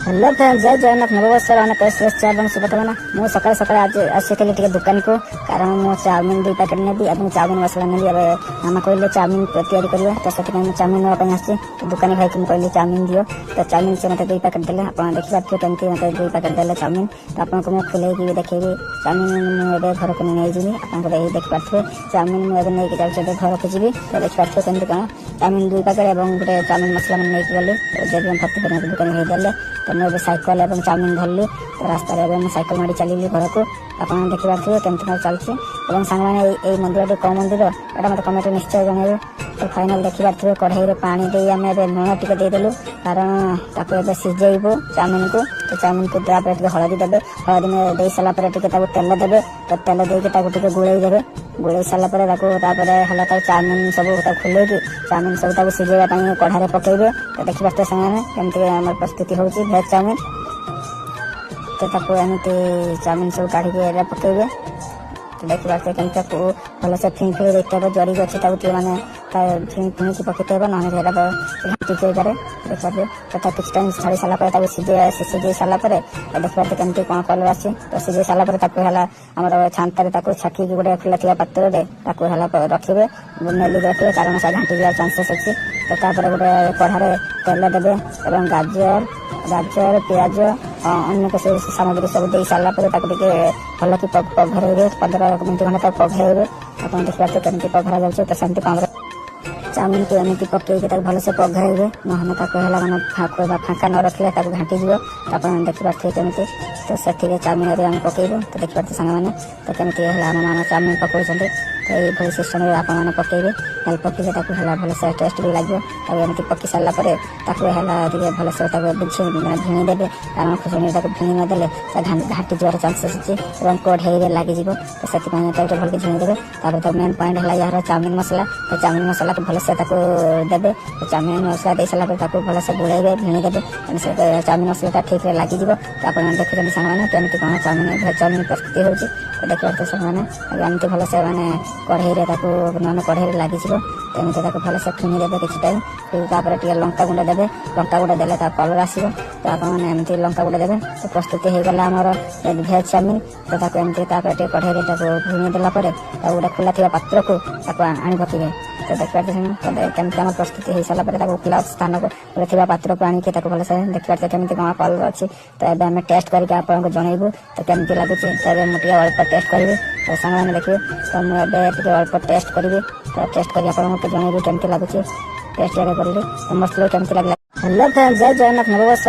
Hello friends, जय जगन्नाथ नववर्ष शुभेच्छा और शुभकामना। मु सकाल सकाल आज आसी दुकान को कारण मु चाउमिन 2 पैकेट नेबी और चाउमिन मसला नेबी। मामा कहले चाउमिन तैयारी करवा तो से चाउमिन नापी आसी दुकानी भाई को कहली चाउमिन दियो तो चाउमिन से मतलब 2 पैकेट देले। आप देखिए कमी मतलब 2 पैकेट देले चाउमिन तो आपको मुझे खुलेगी देखी चाउमिन मुझे घर को नहीं जी आप देखिए चाउमिन मुझे नहीं जाऊँ घर को जी तो देखिए कमी कौन चाउमिन 2 पैकेट और गोटे चाउमिन मसला मैंने नहीं गली भर्ती कर दुकानी भाई देले। तो मुझे साइकेल और चाउमिन धरली तो रास्तार साइकेल मारी चलिए घर को आप देखिए केमती कौन चलती सांग मैंने मंदिर कौ मंदिर एटा मतलब कमेंट निश्चय जनइबे। तो फाइनाल देखिए कढ़ाई पानी दे आम लुण टे देदेलु कारण ताको सीझेबू चाउमिन को तो चाउमिन को तापर हलदी देवे हलदी में दे सारा तेल देवे तो तेल देके गोड़े देवे गोड़े सारापर है चाउमिन सब खोल चाउमिन सब सीझेगा कढ़ाई पकेबे। तो देखिए सामने केमती आम प्रस्तुति हो भेज चाउमिन तो एमती चाउमिन सब काढ़ी पकेबे। तो देखिए केमती भल से फिं फिं देखते जड़ी अच्छे मैंने फिं की पकते ना घाटी जाए देखिए तो किस टाइम छाड़ी सारापर सीझे सारापर देखिए केमती कौन कलर आसी तो सीझे सारापर आम छांतार छाकी गोटे खुला थी पात्र रखिए नेली रखिए कारण से घाटी जावार चान्सेस अच्छी। तो तापर गोटे कढ़ारे तेल देवे और गाजर पियाज अन्य सामग्री सब दे सारापर भल कि पघरे 15 मिनट खंडे पघरे आप देखिए केमती पघरा जाऊँ तो सेमती चाउमिन को एमती पकईकि भल से पघरे ना मैंने फाँका न रखिले घाटी जीव तो आप देखिए केमती तो से चाउमिन आम पकईबू तो देखिए सांग मैंने तो केमती आम मामा चाउमिन पकाउंट तो ये सिस्टम आप पकईबे हेल्प पकईले भल से टेस्ट भी लगे एमती पकई सारापर भल से भिणी देवे कारण खुशुणी भिणी नदेले घाटी जीवार चान्सेस अच्छी और कढ़ाई लगे तो से भल के झिणी देवे। तो मेन पॉइंट है यार चाउमिन मसला तो चाउमिन मसला को भल से देवे तो चाउमिन मसला दे सारापर भल से गोड़े भिणी देवे चाउमिन मसला ठीक लगे तो आप देखुं सामने केमती कौन चाउमिन भेज चाउमिन प्रस्तुति होती तो देखिए से एमती भल से मैंने कढ़ाई नन कढ़ाई लगे एमती भल से फिणी देवे किसी टाइम फिर तापर टे लंका गुंड देवे लंका गुंड देले कलर आसो तो आपमती लंका गुंड देवे तो प्रस्तुति होगला आमर भेज चाउमिन तो एमती टे कढ़ाई भिणी देलापर गोटे खुला थी पात्र को आनी पकड़े। तो देखिए केमती आम प्रस्तुति हो सारापर खुला स्थान को पात्र को आणिक भल से देखिए केमती कौन कलर अच्छी तो ये आम टेस्ट करके आपको जनइबू तो केमती लगुच तो मुझे अल्प टेस्ट करी तो सांग मैंने देखिए तो मुझे अल्प टेस्ट करी तो टेस्ट कर आपको जनइबू केमती लगुच टेस्ट करी तो मस्त केमती लगे। हेलो फ्रेंड्स, जय जगन्नाथ नववर्ष।